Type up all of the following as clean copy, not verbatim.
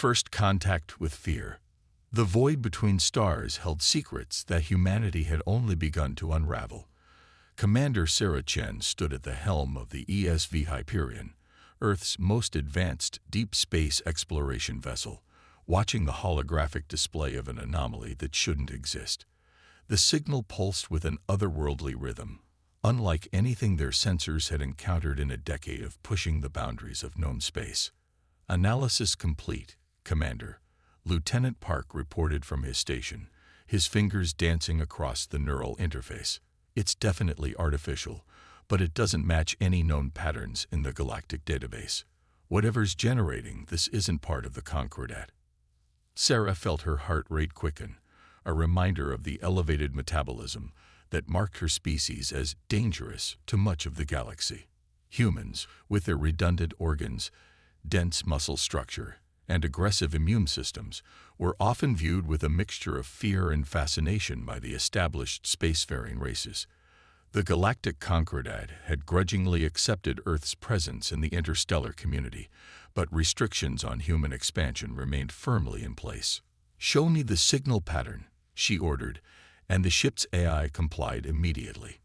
First contact with fear. The void between stars held secrets that humanity had only begun to unravel. Commander Sarah Chen stood at the helm of the ESV Hyperion, Earth's most advanced deep space exploration vessel, watching the holographic display of an anomaly that shouldn't exist. The signal pulsed with an otherworldly rhythm, unlike anything their sensors had encountered in a decade of pushing the boundaries of known space. Analysis complete, Commander. Lieutenant Park reported from his station, his fingers dancing across the neural interface. It's definitely artificial, but it doesn't match any known patterns in the Galactic database. Whatever's generating this isn't part of the Concordat. Sarah felt her heart rate quicken, a reminder of the elevated metabolism that marked her species as dangerous to much of the galaxy. Humans, with their redundant organs, dense muscle structure, and aggressive immune systems, were often viewed with a mixture of fear and fascination by the established spacefaring races. The Galactic Concordat had grudgingly accepted Earth's presence in the interstellar community, but restrictions on human expansion remained firmly in place. "Show me the signal pattern," she ordered, and the ship's AI complied immediately.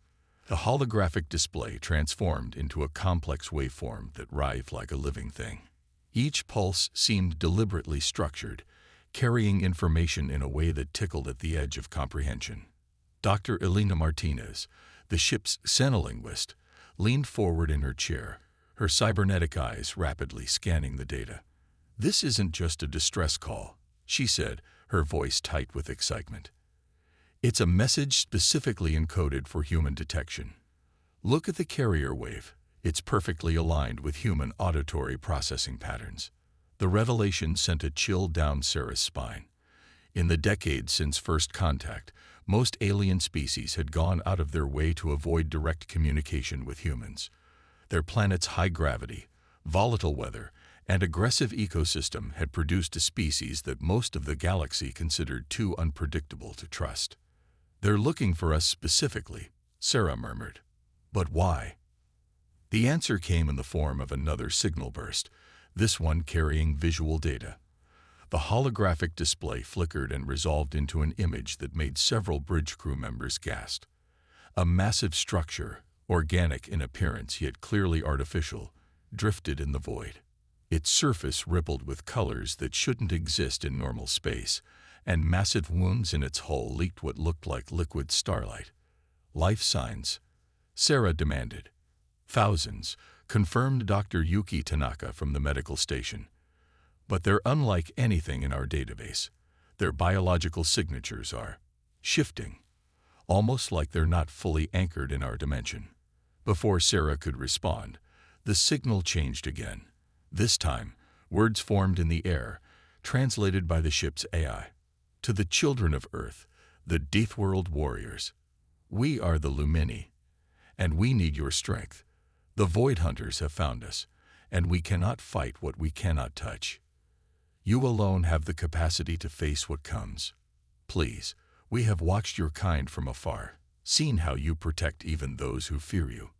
The holographic display transformed into a complex waveform that writhed like a living thing. Each pulse seemed deliberately structured, carrying information in a way that tickled at the edge of comprehension. Dr. Elena Martinez, the ship's xenolinguist, leaned forward in her chair, her cybernetic eyes rapidly scanning the data. "This isn't just a distress call," she said, her voice tight with excitement. "It's a message specifically encoded for human detection. Look at the carrier wave. It's perfectly aligned with human auditory processing patterns." The revelation sent a chill down Sarah's spine. In the decades since first contact, most alien species had gone out of their way to avoid direct communication with humans. Their planet's high gravity, volatile weather, and aggressive ecosystem had produced a species that most of the galaxy considered too unpredictable to trust. "They're looking for us specifically," Sarah murmured. "But why?" The answer came in the form of another signal burst, this one carrying visual data. The holographic display flickered and resolved into an image that made several bridge crew members gasp. A massive structure, organic in appearance yet clearly artificial, drifted in the void. Its surface rippled with colors that shouldn't exist in normal space, and massive wounds in its hull leaked what looked like liquid starlight. "Life signs?" Sarah demanded. "Thousands," confirmed Dr. Yuki Tanaka from the medical station. "But they're unlike anything in our database. Their biological signatures are shifting, almost like they're not fully anchored in our dimension." Before Sarah could respond, the signal changed again. This time, words formed in the air, translated by the ship's AI. "To the children of Earth, the Deathworld warriors. We are the Lumini, and we need your strength. The Void Hunters have found us, and we cannot fight what we cannot touch. You alone have the capacity to face what comes. Please, we have watched your kind from afar, seen how you protect even those who fear you.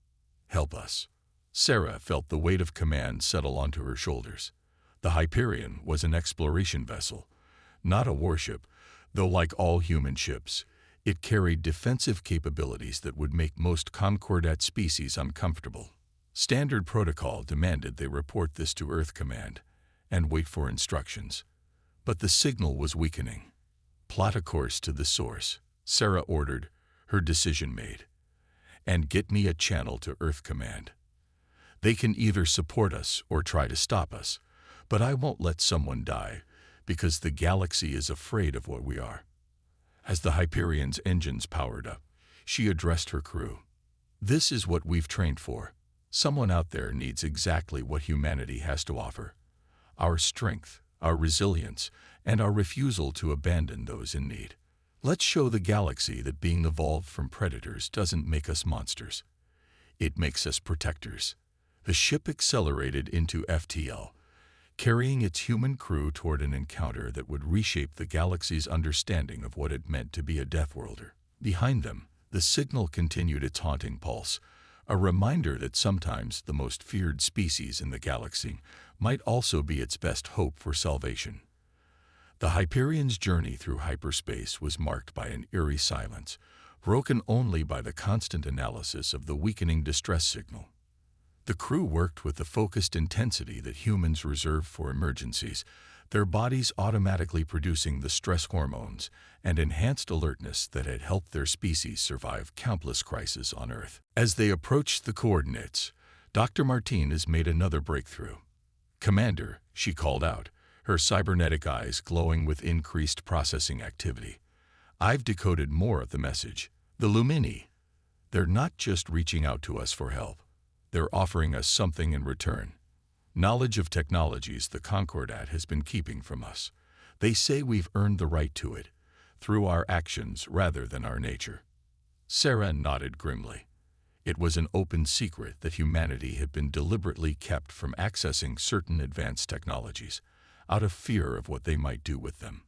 Help us." Sarah felt the weight of command settle onto her shoulders. The Hyperion was an exploration vessel, not a warship, though like all human ships, it carried defensive capabilities that would make most Concordat species uncomfortable. Standard protocol demanded they report this to Earth Command and wait for instructions. But the signal was weakening. "Plot a course to the source," Sarah ordered, her decision made. "And get me a channel to Earth Command. They can either support us or try to stop us, but I won't let someone die because the galaxy is afraid of what we are." As the Hyperion's engines powered up, she addressed her crew. "This is what we've trained for. Someone out there needs exactly what humanity has to offer. Our strength, our resilience, and our refusal to abandon those in need. Let's show the galaxy that being evolved from predators doesn't make us monsters. It makes us protectors." The ship accelerated into FTL, carrying its human crew toward an encounter that would reshape the galaxy's understanding of what it meant to be a Deathworlder. Behind them, the signal continued its haunting pulse, a reminder that sometimes the most feared species in the galaxy might also be its best hope for salvation. The Hyperion's journey through hyperspace was marked by an eerie silence, broken only by the constant analysis of the weakening distress signal. The crew worked with the focused intensity that humans reserve for emergencies, their bodies automatically producing the stress hormones and enhanced alertness that had helped their species survive countless crises on Earth. As they approached the coordinates, Dr. Martinez made another breakthrough. "Commander," she called out, her cybernetic eyes glowing with increased processing activity. "I've decoded more of the message. The Lumini. They're not just reaching out to us for help. They're offering us something in return. Knowledge of technologies the Concordat has been keeping from us. They say we've earned the right to it, through our actions rather than our nature." Sarah nodded grimly. It was an open secret that humanity had been deliberately kept from accessing certain advanced technologies, out of fear of what they might do with them.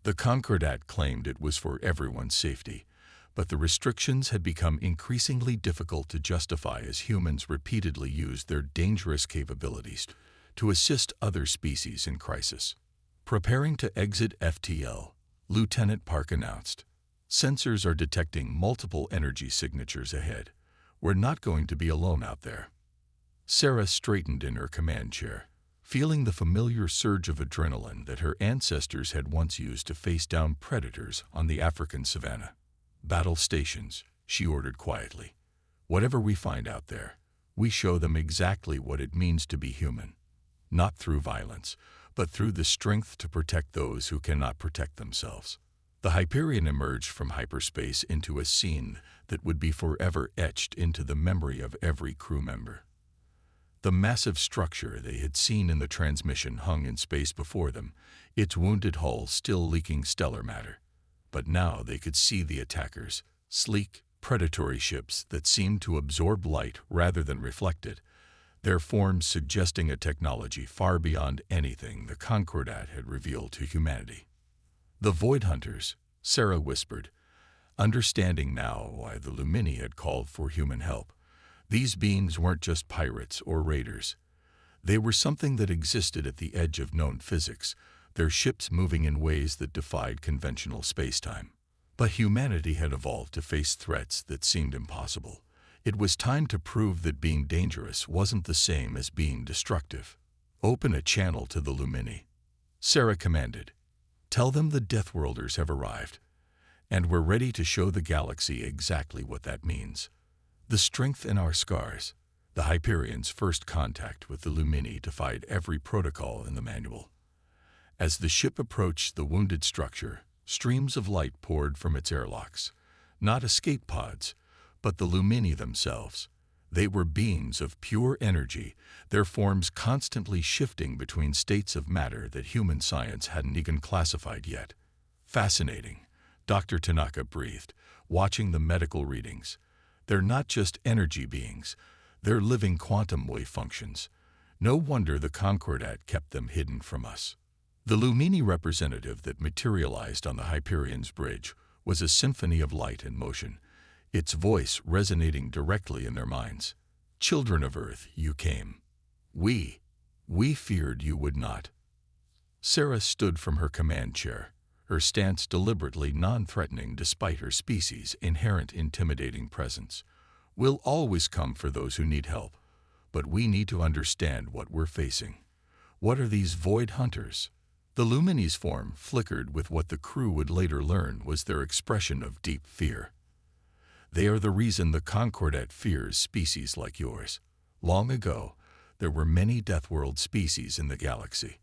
The Concordat claimed it was for everyone's safety, but the restrictions had become increasingly difficult to justify as humans repeatedly used their dangerous capabilities to assist other species in crisis. Preparing to exit FTL, Lieutenant Park announced. "Sensors are detecting multiple energy signatures ahead. We're not going to be alone out there." Sarah straightened in her command chair, feeling the familiar surge of adrenaline that her ancestors had once used to face down predators on the African savanna. "Battle stations," she ordered quietly. "Whatever we find out there, we show them exactly what it means to be human. Not through violence, but through the strength to protect those who cannot protect themselves." The Hyperion emerged from hyperspace into a scene that would be forever etched into the memory of every crew member. The massive structure they had seen in the transmission hung in space before them, its wounded hull still leaking stellar matter. But now they could see the attackers, sleek, predatory ships that seemed to absorb light rather than reflect it, their forms suggesting a technology far beyond anything the Concordat had revealed to humanity. "The Void Hunters," Sarah whispered, understanding now why the Lumini had called for human help. These beings weren't just pirates or raiders. They were something that existed at the edge of known physics, their ships moving in ways that defied conventional spacetime. But humanity had evolved to face threats that seemed impossible. It was time to prove that being dangerous wasn't the same as being destructive. "Open a channel to the Lumini," Sarah commanded. "Tell them the Deathworlders have arrived, and we're ready to show the galaxy exactly what that means. The strength in our scars." The Hyperion's first contact with the Lumini defied every protocol in the manual. As the ship approached the wounded structure, streams of light poured from its airlocks. Not escape pods, but the Lumini themselves. They were beings of pure energy, their forms constantly shifting between states of matter that human science hadn't even classified yet. "Fascinating," Dr. Tanaka breathed, watching the medical readings. "They're not just energy beings, they're living quantum wave functions. No wonder the Concordat kept them hidden from us." The Lumini representative that materialized on the Hyperion's bridge was a symphony of light and motion, its voice resonating directly in their minds. "Children of Earth, you came. We feared you would not." Sarah stood from her command chair, her stance deliberately non-threatening despite her species' inherent intimidating presence. "We'll always come for those who need help, but we need to understand what we're facing. What are these Void Hunters?" The Lumini's form flickered with what the crew would later learn was their expression of deep fear. "They are the reason the Concordat fears species like yours. Long ago, there were many Deathworld species in the galaxy.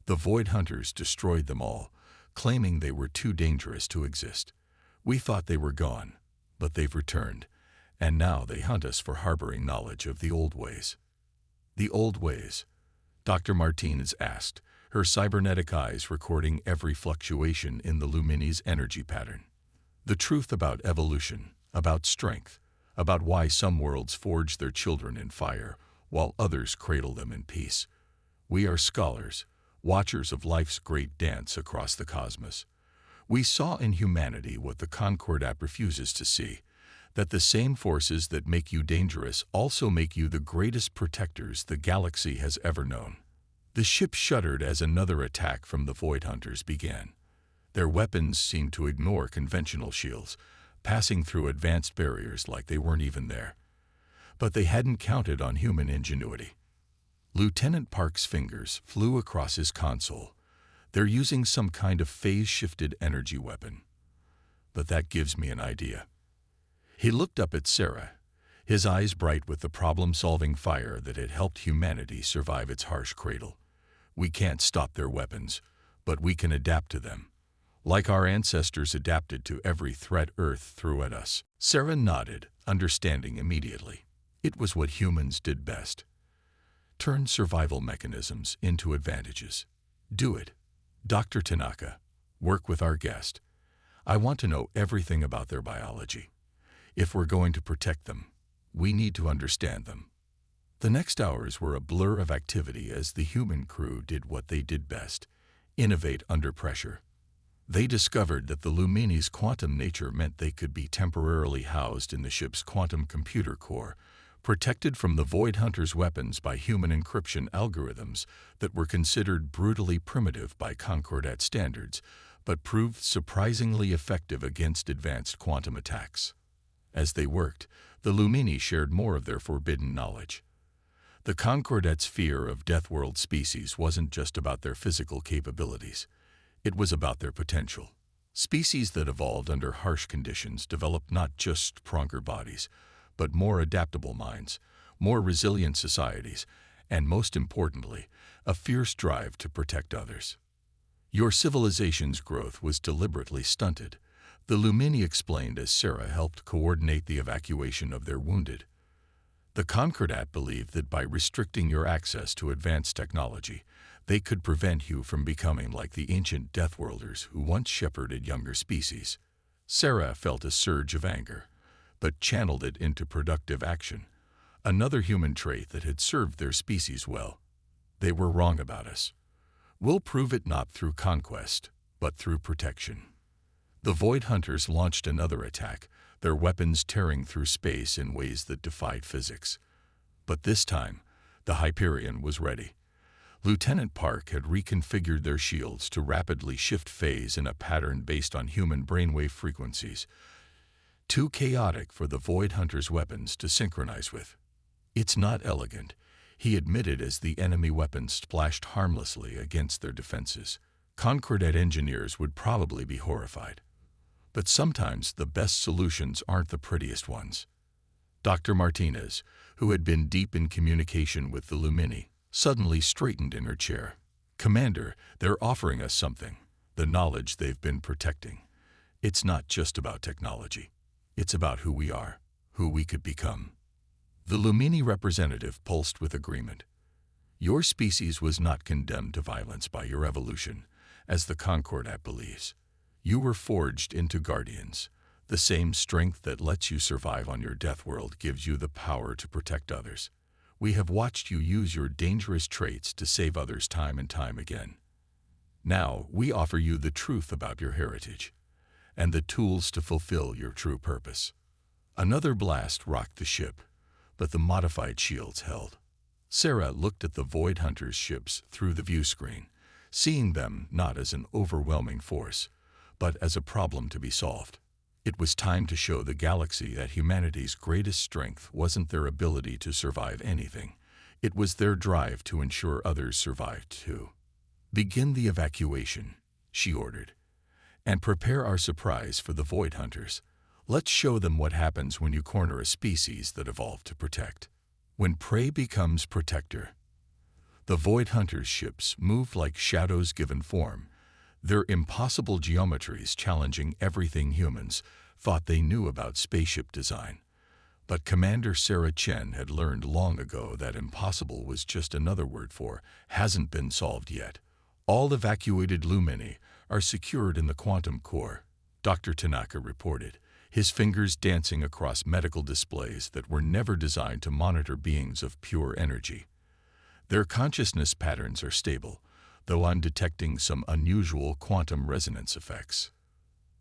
The Void Hunters destroyed them all, claiming they were too dangerous to exist. We thought they were gone, but they've returned, and now they hunt us for harboring knowledge of the old ways." "The old ways?" Dr. Martinez asked, her cybernetic eyes recording every fluctuation in the Lumini's energy pattern. "The truth about evolution, about strength, about why some worlds forge their children in fire, while others cradle them in peace. We are scholars, watchers of life's great dance across the cosmos. We saw in humanity what the Concordat refuses to see, that the same forces that make you dangerous also make you the greatest protectors the galaxy has ever known. The ship shuddered as another attack from the Void Hunters began. Their weapons seemed to ignore conventional shields, passing through advanced barriers like they weren't even there. But they hadn't counted on human ingenuity. Lieutenant Park's fingers flew across his console. They're using some kind of phase-shifted energy weapon. But that gives me an idea. He looked up at Sarah, his eyes bright with the problem-solving fire that had helped humanity survive its harsh cradle. We can't stop their weapons, but we can adapt to them, like our ancestors adapted to every threat Earth threw at us. Sarah nodded, understanding immediately. It was what humans did best. Turn survival mechanisms into advantages. Do it. Dr. Tanaka, work with our guest. I want to know everything about their biology. If we're going to protect them, we need to understand them. The next hours were a blur of activity as the human crew did what they did best: innovate under pressure. They discovered that the Lumini's quantum nature meant they could be temporarily housed in the ship's quantum computer core, protected from the Void Hunters' weapons by human encryption algorithms that were considered brutally primitive by Concordat standards, but proved surprisingly effective against advanced quantum attacks. As they worked, the Lumini shared more of their forbidden knowledge. The Concordats' fear of Deathworld species wasn't just about their physical capabilities. It was about their potential. Species that evolved under harsh conditions developed not just stronger bodies, but more adaptable minds, more resilient societies, and most importantly, a fierce drive to protect others. Your civilization's growth was deliberately stunted, the Lumini explained as Sarah helped coordinate the evacuation of their wounded. The Concordat believed that by restricting your access to advanced technology, they could prevent you from becoming like the ancient Deathworlders who once shepherded younger species. Sarah felt a surge of anger, but channeled it into productive action, another human trait that had served their species well. They were wrong about us. We'll prove it not through conquest, but through protection. The Void Hunters launched another attack, their weapons tearing through space in ways that defied physics. But this time, the Hyperion was ready. Lieutenant Park had reconfigured their shields to rapidly shift phase in a pattern based on human brainwave frequencies, too chaotic for the Void Hunters' weapons to synchronize with. It's not elegant, he admitted as the enemy weapons splashed harmlessly against their defenses. Concordat engineers would probably be horrified. But sometimes the best solutions aren't the prettiest ones. Dr. Martinez, who had been deep in communication with the Lumini, suddenly straightened in her chair. Commander, they're offering us something, the knowledge they've been protecting. It's not just about technology. It's about who we are, who we could become. The Lumini representative pulsed with agreement. Your species was not condemned to violence by your evolution, as the Concordat believes. You were forged into guardians. The same strength that lets you survive on your death world gives you the power to protect others. We have watched you use your dangerous traits to save others time and time again. Now we offer you the truth about your heritage and the tools to fulfill your true purpose. Another blast rocked the ship, but the modified shields held. Sarah looked at the Void Hunters' ships through the view screen, seeing them not as an overwhelming force, but as a problem to be solved. It was time to show the galaxy that humanity's greatest strength wasn't their ability to survive anything. It was their drive to ensure others survived too. Begin the evacuation, she ordered, and prepare our surprise for the Void Hunters. Let's show them what happens when you corner a species that evolved to protect. When prey becomes protector. The Void Hunters' ships moved like shadows given form, their impossible geometries challenging everything humans thought they knew about spaceship design. But Commander Sarah Chen had learned long ago that impossible was just another word for hasn't been solved yet. All evacuated Lumini are secured in the quantum core, Dr. Tanaka reported, his fingers dancing across medical displays that were never designed to monitor beings of pure energy. Their consciousness patterns are stable, though I'm detecting some unusual quantum resonance effects.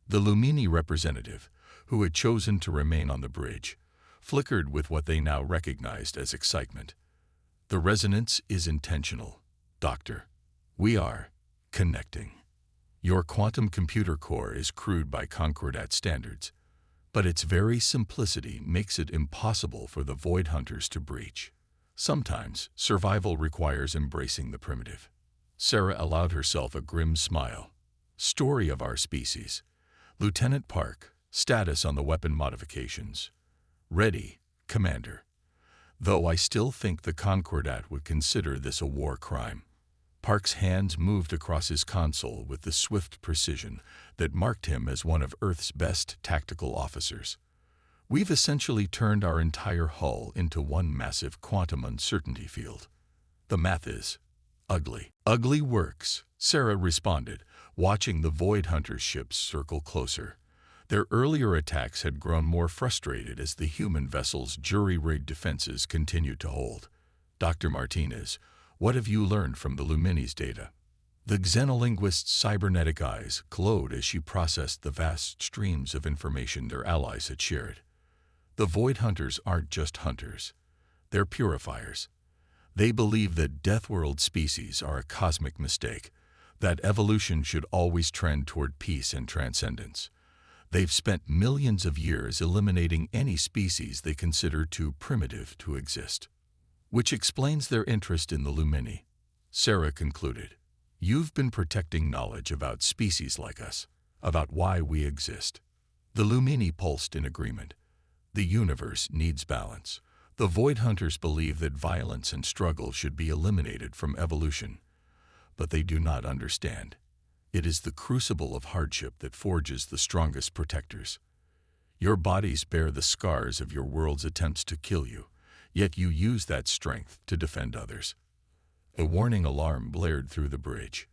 The Lumini representative, who had chosen to remain on the bridge, flickered with what they now recognized as excitement. The resonance is intentional, Doctor, we are connecting. Your quantum computer core is crude by Concordat standards, but its very simplicity makes it impossible for the Void Hunters to breach. Sometimes, survival requires embracing the primitive. Sarah allowed herself a grim smile. Story of our species. Lieutenant Park, status on the weapon modifications. Ready, Commander. Though I still think the Concordat would consider this a war crime. Park's hands moved across his console with the swift precision that marked him as one of Earth's best tactical officers. We've essentially turned our entire hull into one massive quantum uncertainty field. The math is ugly. Ugly works, Sarah responded, watching the Void Hunters' ships circle closer. Their earlier attacks had grown more frustrated as the human vessel's jury-rigged defenses continued to hold. Dr. Martinez, what have you learned from the Lumini's data? The xenolinguist's cybernetic eyes glowed as she processed the vast streams of information their allies had shared. The Void Hunters aren't just hunters. They're purifiers. They believe that Deathworld species are a cosmic mistake, that evolution should always trend toward peace and transcendence. They've spent millions of years eliminating any species they consider too primitive to exist. Which explains their interest in the Lumini. Sarah concluded, you've been protecting knowledge about species like us, about why we exist. The Lumini pulsed in agreement. The universe needs balance. The Void Hunters believe that violence and struggle should be eliminated from evolution. But they do not understand. It is the crucible of hardship that forges the strongest protectors. Your bodies bear the scars of your world's attempts to kill you. Yet you use that strength to defend others. A warning alarm blared through the bridge.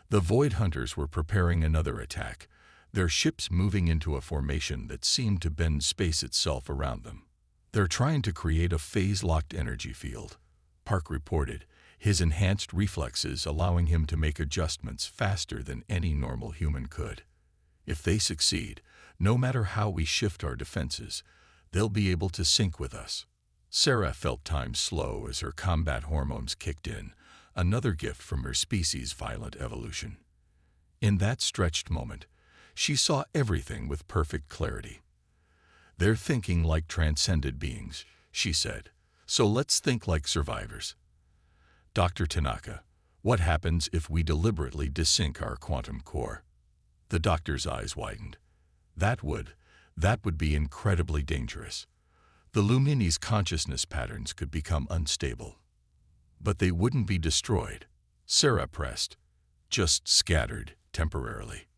The Void Hunters were preparing another attack, their ships moving into a formation that seemed to bend space itself around them. They're trying to create a phase-locked energy field, Park reported, his enhanced reflexes allowing him to make adjustments faster than any normal human could. If they succeed, no matter how we shift our defenses, they'll be able to sync with us. Sarah felt time slow as her combat hormones kicked in, another gift from her species' violent evolution. In that stretched moment, she saw everything with perfect clarity. They're thinking like transcended beings, she said, so let's think like survivors. Dr. Tanaka, what happens if we deliberately desync our quantum core? The doctor's eyes widened. That would be incredibly dangerous. The Lumini's consciousness patterns could become unstable. But they wouldn't be destroyed, Sarah pressed, just scattered temporarily.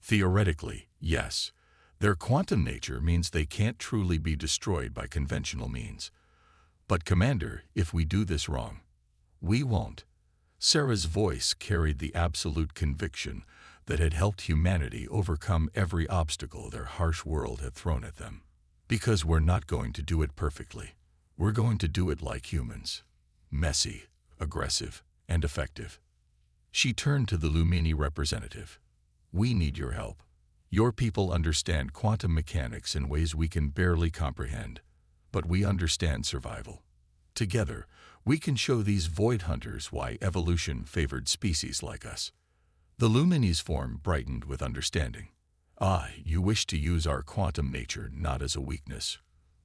Theoretically, yes. Their quantum nature means they can't truly be destroyed by conventional means. But Commander, if we do this wrong, we won't. Sarah's voice carried the absolute conviction that had helped humanity overcome every obstacle their harsh world had thrown at them. Because we're not going to do it perfectly. We're going to do it like humans. Messy, aggressive, and effective. She turned to the Lumini representative. We need your help. Your people understand quantum mechanics in ways we can barely comprehend, but we understand survival. Together, we can show these Void Hunters why evolution favored species like us. The Lumini's form brightened with understanding. Ah, you wish to use our quantum nature not as a weakness,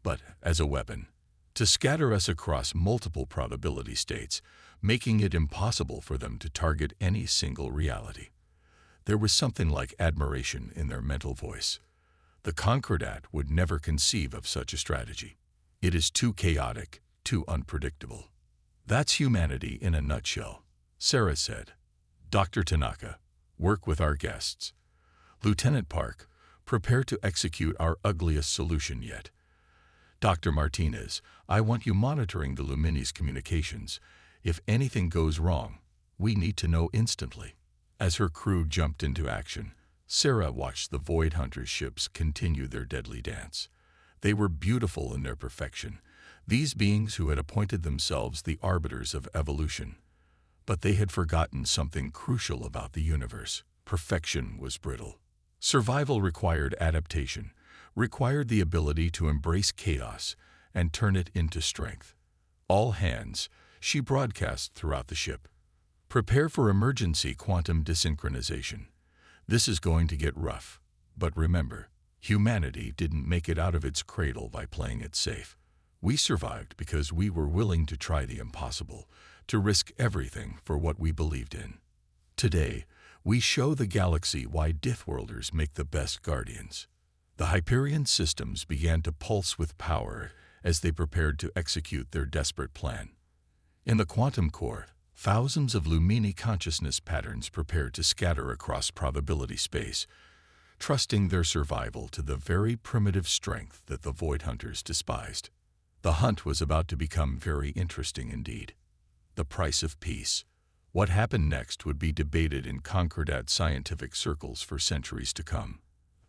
but as a weapon, to scatter us across multiple probability states, making it impossible for them to target any single reality. There was something like admiration in their mental voice. The Concordat would never conceive of such a strategy. It is too chaotic, too unpredictable. That's humanity in a nutshell, Sarah said. Dr. Tanaka, work with our guests. Lieutenant Park, prepare to execute our ugliest solution yet. Dr. Martinez, I want you monitoring the Lumini's communications. If anything goes wrong, we need to know instantly. As her crew jumped into action, Sarah watched the Void Hunters' ships continue their deadly dance. They were beautiful in their perfection, these beings who had appointed themselves the arbiters of evolution. But they had forgotten something crucial about the universe. Perfection was brittle. Survival required adaptation, required the ability to embrace chaos and turn it into strength. All hands, she broadcast throughout the ship. Prepare for emergency quantum desynchronization. This is going to get rough. But remember, humanity didn't make it out of its cradle by playing it safe. We survived because we were willing to try the impossible, to risk everything for what we believed in. Today, we show the galaxy why Deathworlders make the best guardians. The Hyperion systems began to pulse with power as they prepared to execute their desperate plan. In the quantum core, thousands of Lumini consciousness patterns prepared to scatter across probability space, trusting their survival to the very primitive strength that the Void Hunters despised. The hunt was about to become very interesting indeed. The price of peace. What happened next would be debated in Concordat scientific circles for centuries to come.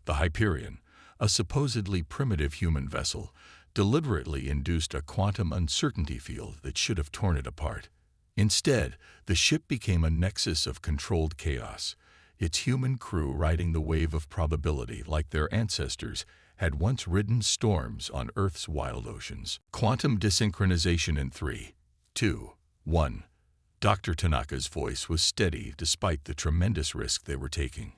The Hyperion, a supposedly primitive human vessel, deliberately induced a quantum uncertainty field that should have torn it apart. Instead, the ship became a nexus of controlled chaos, its human crew riding the wave of probability like their ancestors had once ridden storms on Earth's wild oceans. Quantum desynchronization in 3, 2, 1. Dr. Tanaka's voice was steady despite the tremendous risk they were taking.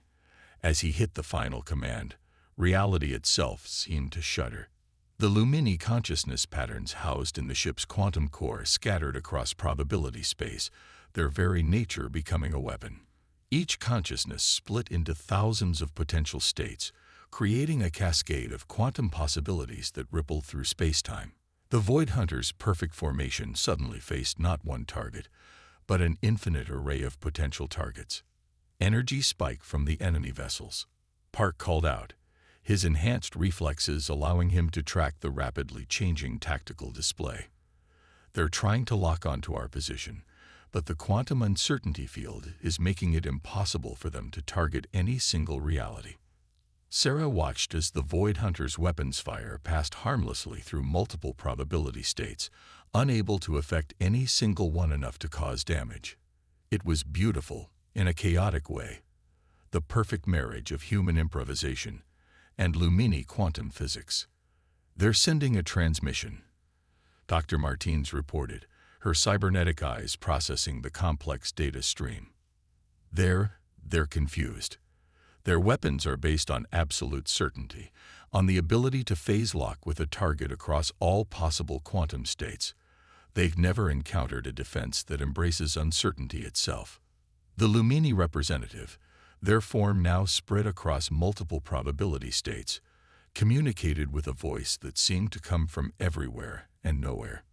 As he hit the final command, reality itself seemed to shudder. The Lumini consciousness patterns housed in the ship's quantum core scattered across probability space, their very nature becoming a weapon. Each consciousness split into thousands of potential states, creating a cascade of quantum possibilities that rippled through space-time. The Void Hunters' perfect formation suddenly faced not one target, but an infinite array of potential targets. Energy spiked from the enemy vessels. Park called out, his enhanced reflexes allowing him to track the rapidly changing tactical display. They're trying to lock onto our position, but the quantum uncertainty field is making it impossible for them to target any single reality. Sarah watched as the Void Hunter's weapons fire passed harmlessly through multiple probability states, unable to affect any single one enough to cause damage. It was beautiful, in a chaotic way. The perfect marriage of human improvisation and Lumini quantum physics. They're sending a transmission, Dr. Martins reported, her cybernetic eyes processing the complex data stream. They're confused. Their weapons are based on absolute certainty, on the ability to phase lock with a target across all possible quantum states. They've never encountered a defense that embraces uncertainty itself. The Lumini representative, their form now spread across multiple probability states, communicated with a voice that seemed to come from everywhere and nowhere.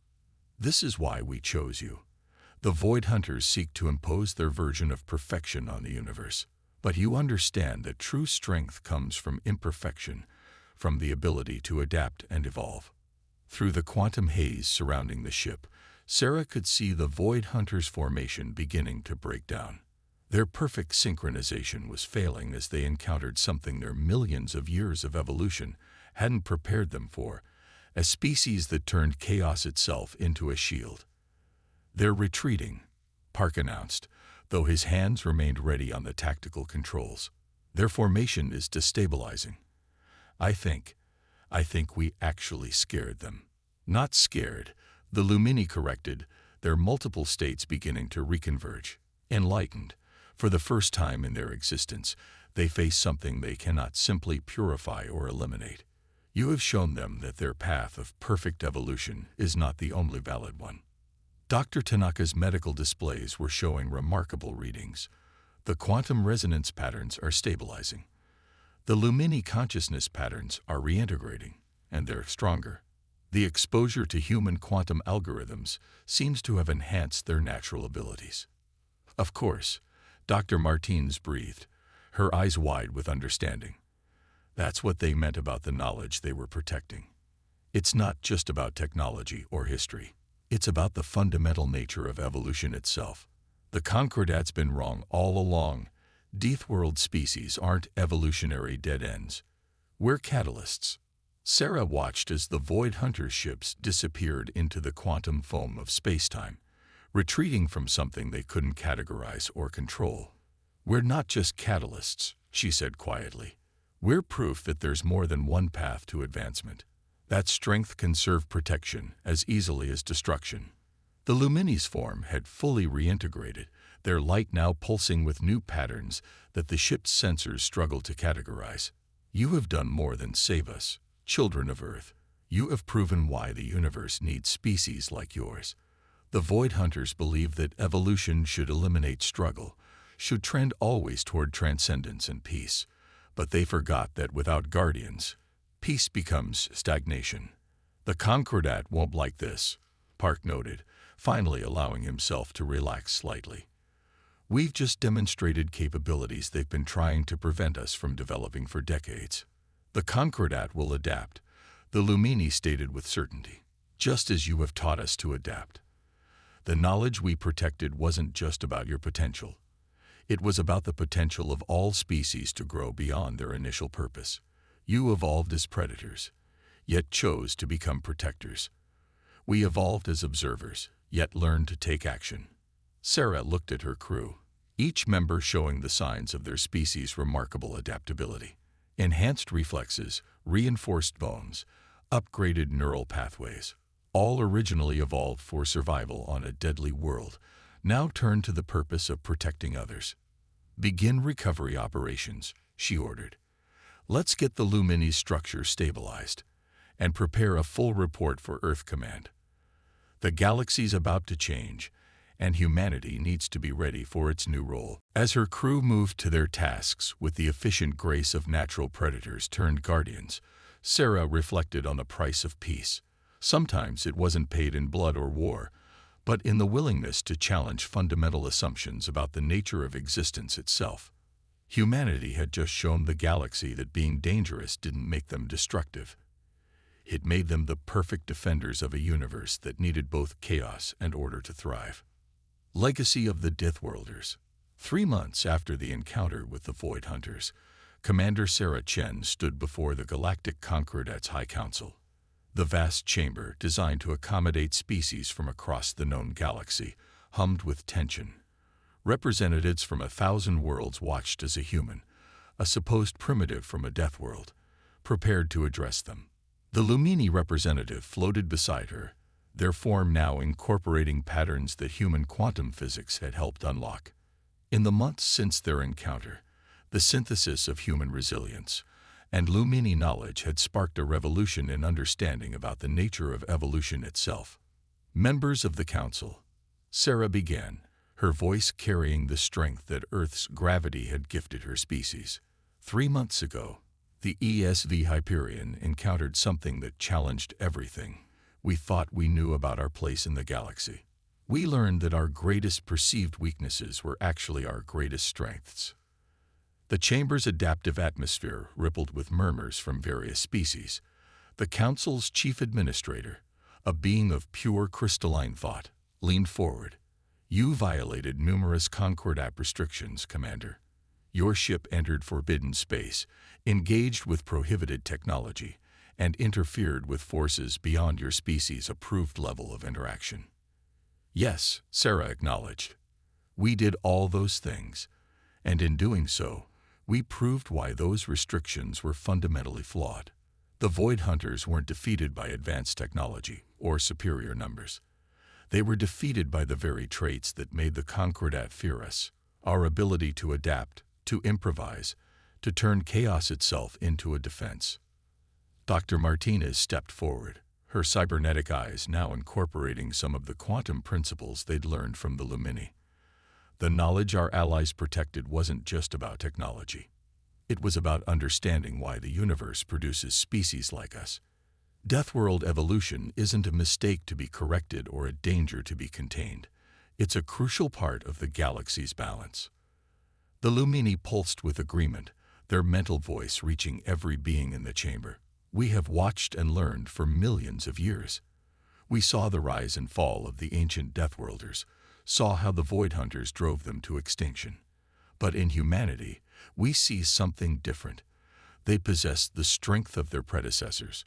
This is why we chose you. The Void Hunters seek to impose their version of perfection on the universe. But you understand that true strength comes from imperfection, from the ability to adapt and evolve. Through the quantum haze surrounding the ship, Sarah could see the Void Hunters' formation beginning to break down. Their perfect synchronization was failing as they encountered something their millions of years of evolution hadn't prepared them for, a species that turned chaos itself into a shield. They're retreating, Park announced, though his hands remained ready on the tactical controls. Their formation is destabilizing. I think we actually scared them. Not scared, the Lumini corrected, their multiple states beginning to reconverge. Enlightened, for the first time in their existence, they face something they cannot simply purify or eliminate. You have shown them that their path of perfect evolution is not the only valid one. Dr. Tanaka's medical displays were showing remarkable readings. The quantum resonance patterns are stabilizing. The Lumini consciousness patterns are reintegrating, and they're stronger. The exposure to human quantum algorithms seems to have enhanced their natural abilities. Of course, Dr. Martins breathed, her eyes wide with understanding. That's what they meant about the knowledge they were protecting. It's not just about technology or history. It's about the fundamental nature of evolution itself. The Concordat's been wrong all along. Deathworld species aren't evolutionary dead ends. We're catalysts. Sarah watched as the Void Hunter ships disappeared into the quantum foam of spacetime, retreating from something they couldn't categorize or control. We're not just catalysts, she said quietly. We're proof that there's more than one path to advancement. That strength can serve protection as easily as destruction. The Lumini's form had fully reintegrated, their light now pulsing with new patterns that the ship's sensors struggle to categorize. You have done more than save us, children of Earth. You have proven why the universe needs species like yours. The Void Hunters believe that evolution should eliminate struggle, should trend always toward transcendence and peace. But they forgot that without guardians, peace becomes stagnation. The Concordat won't like this, Park noted, finally allowing himself to relax slightly. We've just demonstrated capabilities they've been trying to prevent us from developing for decades. The Concordat will adapt, the Lumini stated with certainty, just as you have taught us to adapt. The knowledge we protected wasn't just about your potential. It was about the potential of all species to grow beyond their initial purpose. You evolved as predators, yet chose to become protectors. We evolved as observers, yet learned to take action. Sarah looked at her crew, each member showing the signs of their species' remarkable adaptability. Enhanced reflexes, reinforced bones, upgraded neural pathways, all originally evolved for survival on a deadly world, now turned to the purpose of protecting others. Begin recovery operations, she ordered. Let's get the Lumini's structure stabilized and prepare a full report for Earth Command. The galaxy's about to change, and humanity needs to be ready for its new role. As her crew moved to their tasks with the efficient grace of natural predators turned guardians, Sarah reflected on the price of peace. Sometimes it wasn't paid in blood or war, but in the willingness to challenge fundamental assumptions about the nature of existence itself. Humanity had just shown the galaxy that being dangerous didn't make them destructive. It made them the perfect defenders of a universe that needed both chaos and order to thrive. Legacy of the Deathworlders. 3 months after the encounter with the Void Hunters, Commander Sarah Chen stood before the Galactic Concordat's High Council. The vast chamber, designed to accommodate species from across the known galaxy, hummed with tension. Representatives from 1,000 worlds watched as a human, a supposed primitive from a death world, prepared to address them. The Lumini representative floated beside her, their form now incorporating patterns that human quantum physics had helped unlock. In the months since their encounter, the synthesis of human resilience and Lumini knowledge had sparked a revolution in understanding about the nature of evolution itself. Members of the Council, Sarah began, her voice carrying the strength that Earth's gravity had gifted her species. 3 months ago, the ESV Hyperion encountered something that challenged everything we thought we knew about our place in the galaxy. We learned that our greatest perceived weaknesses were actually our greatest strengths. The chamber's adaptive atmosphere rippled with murmurs from various species. The Council's chief administrator, a being of pure crystalline thought, leaned forward. You violated numerous Concordat restrictions, Commander. Your ship entered forbidden space, engaged with prohibited technology, and interfered with forces beyond your species' approved level of interaction. Yes, Sarah acknowledged. We did all those things, and in doing so, we proved why those restrictions were fundamentally flawed. The Void Hunters weren't defeated by advanced technology or superior numbers. They were defeated by the very traits that made the Concordat fear us: our ability to adapt, to improvise, to turn chaos itself into a defense. Dr. Martinez stepped forward, her cybernetic eyes now incorporating some of the quantum principles they'd learned from the Lumini. The knowledge our allies protected wasn't just about technology. It was about understanding why the universe produces species like us. Deathworld evolution isn't a mistake to be corrected or a danger to be contained. It's a crucial part of the galaxy's balance. The Lumini pulsed with agreement, their mental voice reaching every being in the chamber. We have watched and learned for millions of years. We saw the rise and fall of the ancient Deathworlders, saw how the Void Hunters drove them to extinction. But in humanity, we see something different. They possess the strength of their predecessors,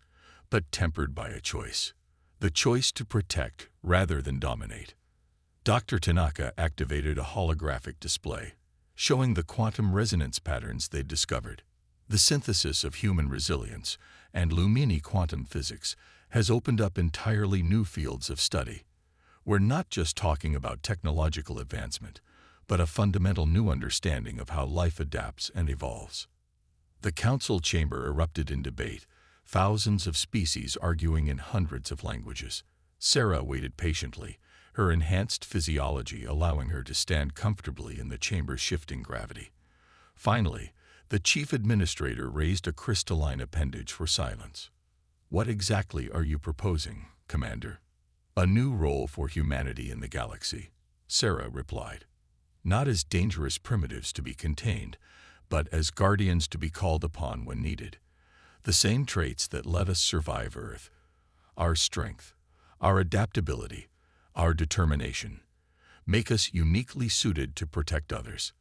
but tempered by a choice. The choice to protect rather than dominate. Dr. Tanaka activated a holographic display, showing the quantum resonance patterns they'd discovered. The synthesis of human resilience and Lumini quantum physics has opened up entirely new fields of study. We're not just talking about technological advancement, but a fundamental new understanding of how life adapts and evolves. The council chamber erupted in debate, thousands of species arguing in hundreds of languages. Sarah waited patiently, her enhanced physiology allowing her to stand comfortably in the chamber's shifting gravity. Finally, the chief administrator raised a crystalline appendage for silence. "What exactly are you proposing, Commander?" "A new role for humanity in the galaxy," Sarah replied. "Not as dangerous primitives to be contained, but as guardians to be called upon when needed. The same traits that let us survive Earth. Our strength, our adaptability, our determination, make us uniquely suited to protect others.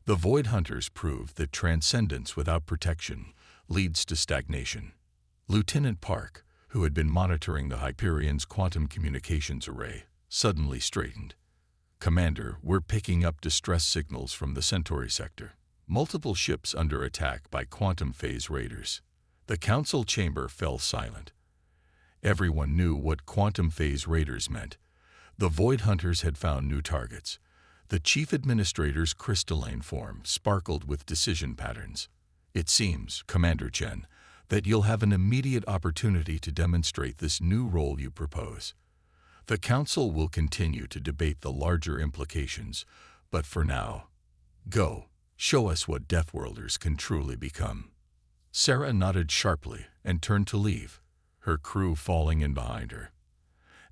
The Void Hunters proved that transcendence without protection leads to stagnation." Lieutenant Park, who had been monitoring the Hyperion's quantum communications array, suddenly straightened. "Commander, we're picking up distress signals from the Centauri sector. Multiple ships under attack by quantum phase raiders." The council chamber fell silent. Everyone knew what quantum phase raiders meant. The Void Hunters had found new targets. The chief administrator's crystalline form sparkled with decision patterns. "It seems, Commander Chen, that you'll have an immediate opportunity to demonstrate this new role you propose. The Council will continue to debate the larger implications, but for now, go, show us what Deathworlders can truly become." Sarah nodded sharply and turned to leave, her crew falling in behind her.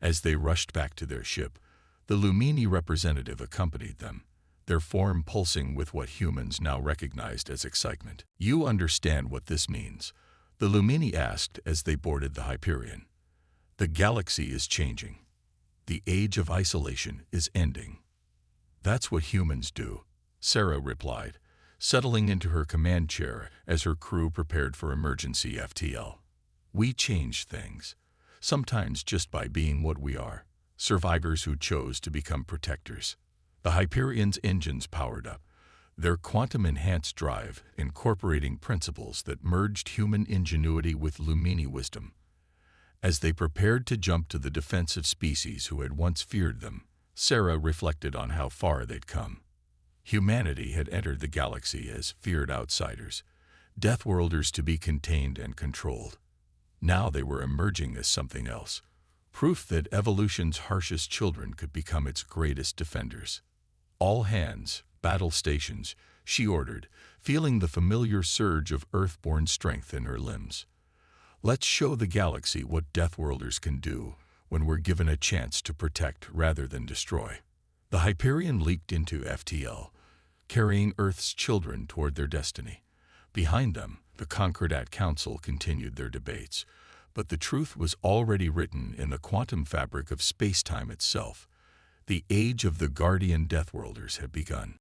As they rushed back to their ship, the Lumini representative accompanied them, their form pulsing with what humans now recognized as excitement. "You understand what this means?" the Lumini asked as they boarded the Hyperion. "The galaxy is changing. The age of isolation is ending." "That's what humans do," Sarah replied, settling into her command chair as her crew prepared for emergency FTL. "We change things, sometimes just by being what we are, survivors who chose to become protectors." The Hyperion's engines powered up, their quantum-enhanced drive incorporating principles that merged human ingenuity with Lumini wisdom. As they prepared to jump to the defensive species who had once feared them, Sarah reflected on how far they'd come. Humanity had entered the galaxy as feared outsiders, Deathworlders to be contained and controlled. Now they were emerging as something else, proof that evolution's harshest children could become its greatest defenders. "All hands, battle stations," she ordered, feeling the familiar surge of Earthborn strength in her limbs. "Let's show the galaxy what Deathworlders can do when we're given a chance to protect rather than destroy." The Hyperion leaped into FTL, carrying Earth's children toward their destiny. Behind them, the Concordat Council continued their debates, but the truth was already written in the quantum fabric of space-time itself. The age of the Guardian Deathworlders had begun.